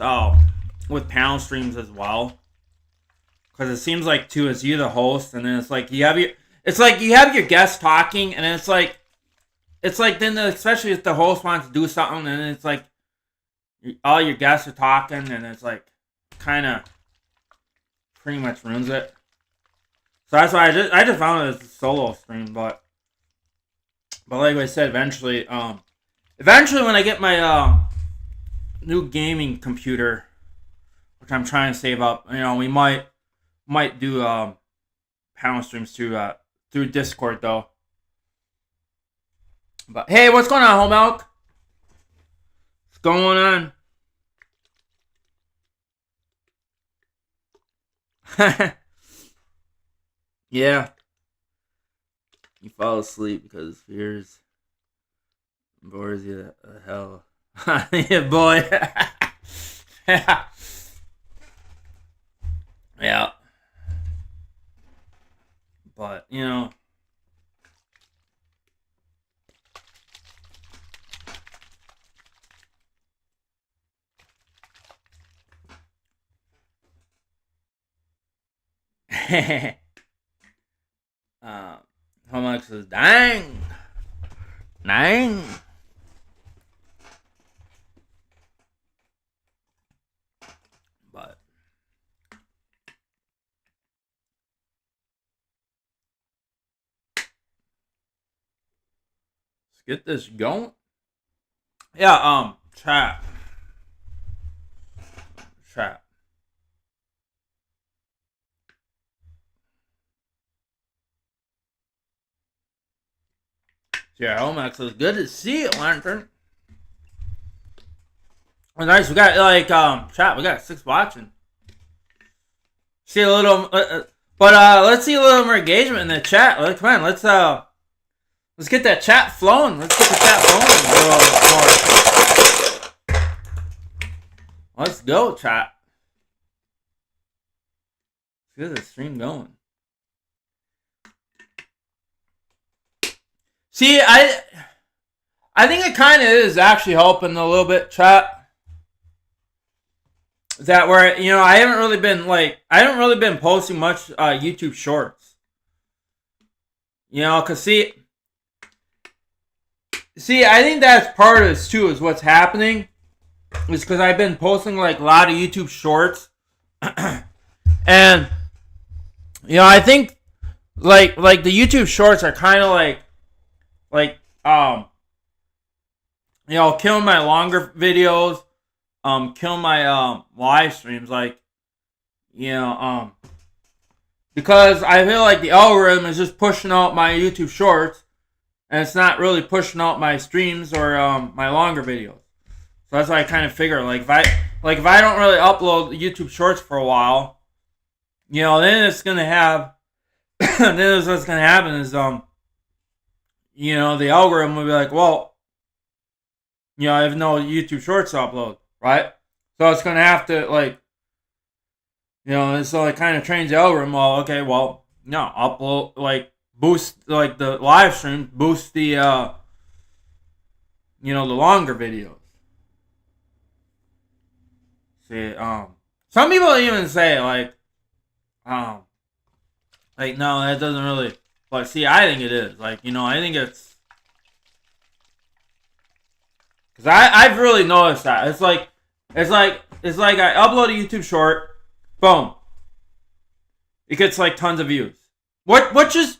panel streams as well. Because it seems like too is you the host, and then it's like you have your guests talking, and then it's like then especially if the host wants to do something, and then it's like all your guests are talking, and it's like kind of pretty much ruins it. So that's why I just found it as a solo stream, but like I said, eventually when I get my new gaming computer, which I'm trying to save up, we might do panel streams through Discord though. But hey, what's going on, Home Milk? What's going on? Yeah. You fall asleep because fears bores you the hell. Yeah, boy. Yeah. Yeah. But, how much is dang? But let's get this going. Yeah, chat. Yeah, Omax, it's good to see you, Lantern. Oh, nice, we got chat. We got 6 watching. See a little, but let's see a little more engagement in the chat. Come on, let's get that chat flowing. Let's get the chat flowing. Let's go, chat. Let's get the stream going. See, I think it kind of is actually helping a little bit, chat. That where I haven't really been posting much YouTube shorts. You know, cause see, I think that's part of this too. Is what's happening is because I've been posting like a lot of YouTube shorts, and you know, I think like the YouTube shorts are kind of like you know, killing my longer videos, killing my live streams, like, you know, because I feel like the algorithm is just pushing out my YouTube shorts, and it's not really pushing out my streams or my longer videos. So that's why I kind of figure, like, if I don't really upload YouTube shorts for a while, you know, then it's gonna have, then what's gonna happen is you know, the algorithm will be like, well, you know, I have no YouTube shorts to upload, right? So it's gonna have to, like, you know, and so it kind of trains the algorithm. Well, okay, well, no, upload, like, boost, like, the live stream, boost the, you know, the longer videos. See, some people even say, like, no, that doesn't really, but see, I think it is, like, you know, I think it's, because I've really noticed that, it's like I upload a YouTube short, boom, it gets, like, tons of views, which is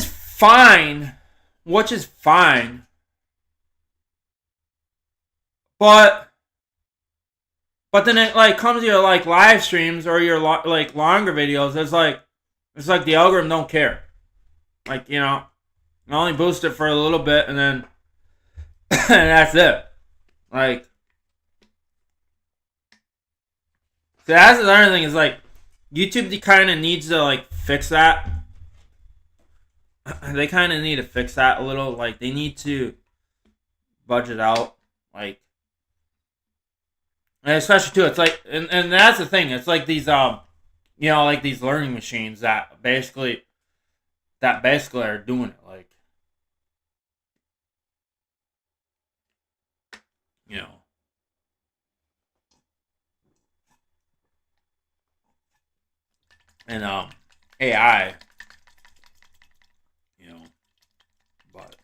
fine, but then it, like, comes to your, like, live streams or your like longer videos. It's like the algorithm don't care. Like, you know, I only boost it for a little bit and then and that's it. Like, so that's the other thing is, like, YouTube kind of needs to, like, fix that. They kind of need to fix that a little. Like, they need to budget out, like. And especially too, it's like, and that's the thing. It's like these, you know, like these learning machines that basically are doing it. Like, you know, and AI, you know, but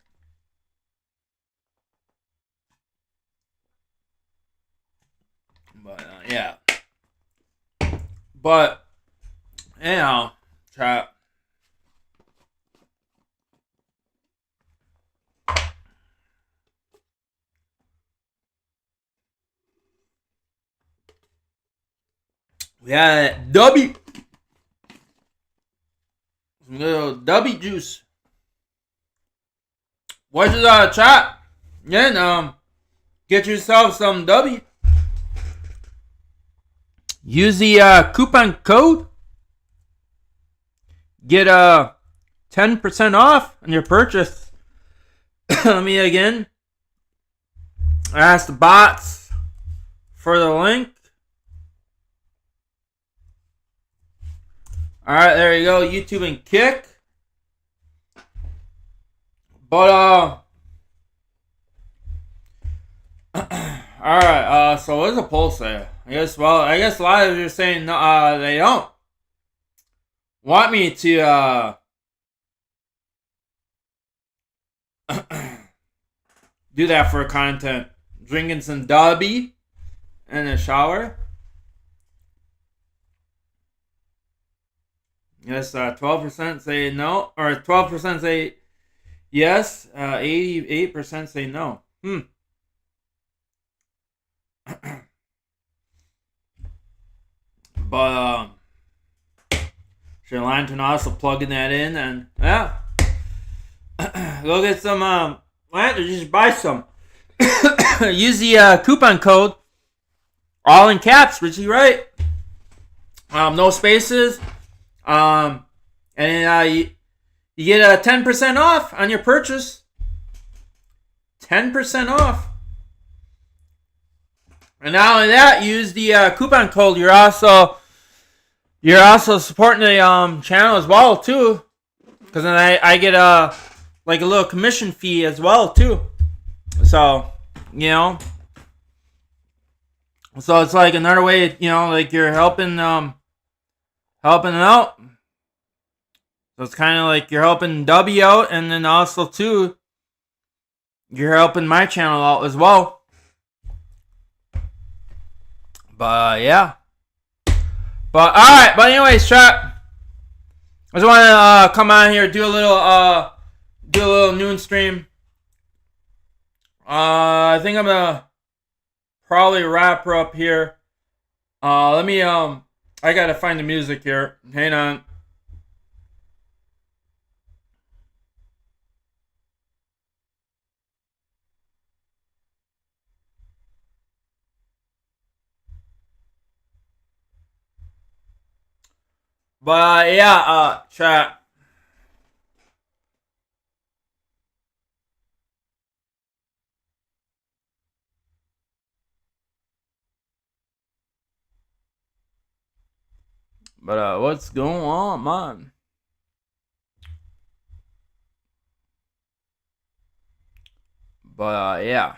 yeah, but you know, try. We had W. Some little W juice. What's your chat? Yeah, get yourself some W. Use the coupon code. Get 10% off on your purchase. Let me again. Ask the bots for the link. Alright, there you go. YouTube and Kick. But, alright, so what does a poll say? I guess a lot of you are saying no, they don't want me to, do that for content. Drinking some Dubby in the shower. Yes, 12% say no, or 12% say yes, 88% say no. But, Sri Lankan also plugging that in, and yeah, go get some Lantern, just buy some. Use the coupon code, all in caps, RichieReit. No spaces. And you get 10% off on your purchase. 10% off. And not only that, use the coupon code. You're also supporting the channel as well too, because then I get like a little commission fee as well too. So, you know, so it's like another way, you know, like you're helping out. So it's kind of like you're helping W out, and then also too, you're helping my channel out as well. But yeah. But alright, but anyways, chat. I just want to come on here, do a little noon stream. I think I'm gonna probably wrap her up here. Let me I gotta find the music here. Hang on. But yeah, chat. But what's going on, man? But yeah.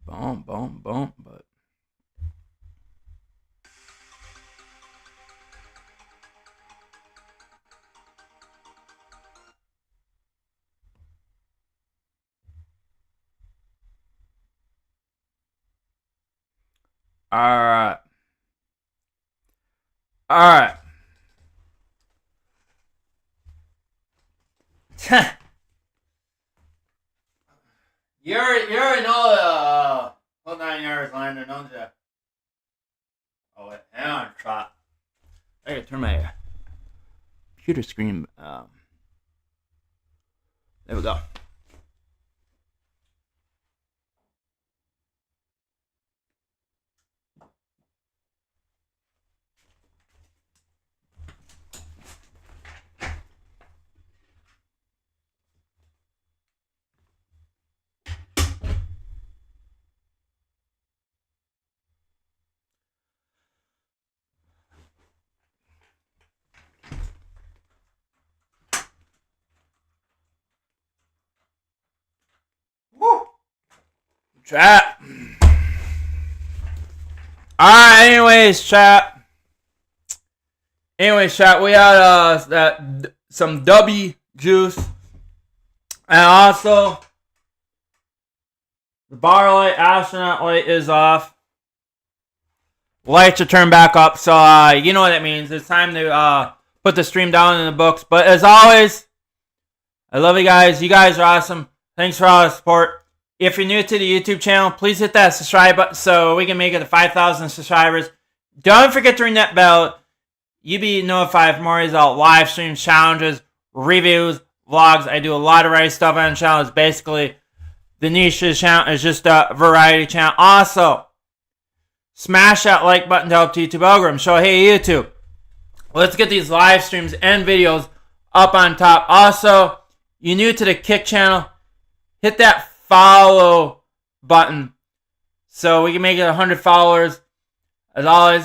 Boom, but alright. Alright. you already know the whole 9 yards liner, don't you? Oh wait, hang on, trot. I gotta turn my computer screen. There we go. Woo! Chat. Alright, anyways, chat. Anyways, chat, we had some W juice. And also, the bar light, astronaut light is off. Lights are turned back up, so you know what that means. It's time to put the stream down in the books. But as always, I love you guys. You guys are awesome. Thanks for all the support. If you're new to the YouTube channel, please hit that subscribe button so we can make it to 5,000 subscribers. Don't forget to ring that bell. You'll be notified of more results, live streams, challenges, reviews, vlogs. I do a lot of variety stuff on the channel. It's basically the niche of the channel is just a variety channel. Also, smash that like button to help the YouTube algorithm. So, hey, YouTube, let's get these live streams and videos up on top. Also, you're new to the Kick channel, hit that follow button so we can make it 100 followers. As always,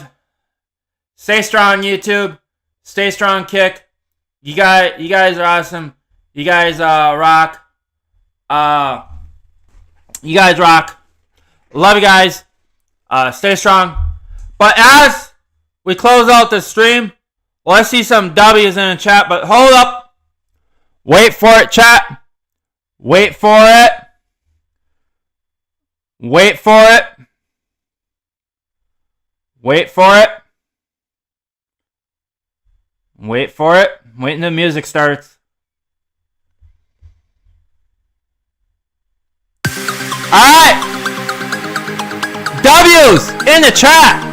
stay strong, YouTube. Stay strong, Kick. You guys are awesome. You guys rock. You guys rock. Love you guys. Stay strong. But as we close out the stream, let's see some W's in the chat. But hold up. Wait for it, chat. Wait for it. Wait for it. Wait for it. Wait for it. Wait until the music starts. Alright. W's in the chat.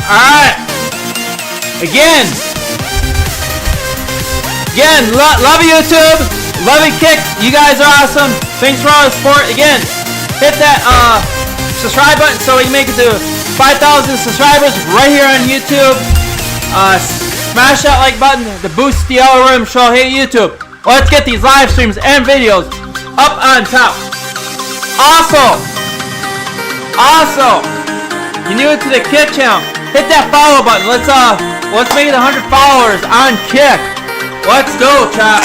Alright. Again, love you, YouTube. Love you, Kick. You guys are awesome. Thanks for all the support. Again, hit that subscribe button so we can make it to 5,000 subscribers right here on YouTube. Smash that like button to boost the algorithm. Show, hey YouTube, let's get these live streams and videos up on top. Also, you new to the Kick channel, hit that follow button. Let's make it 100 followers on Kick. Let's go, chat.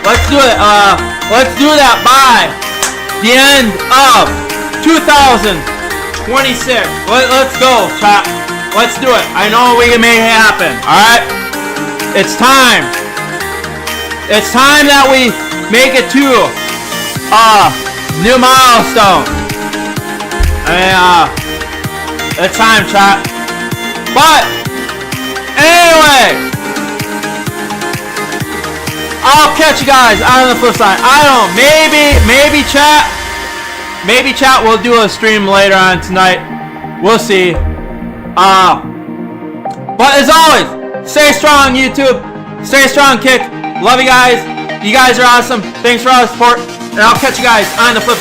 Let's do it. Let's do that by the end of 2026. Let's go, chat. Let's do it. I know we can make it happen. Alright? It's time. It's time that we make it to new milestone. It's time, chat. But anyway, I'll catch you guys on the flip side. I don't know, maybe chat will do a stream later on tonight. We'll see. But as always, stay strong, YouTube. Stay strong, Kick. Love you guys. You guys are awesome. Thanks for all the support. And I'll catch you guys on the flip side.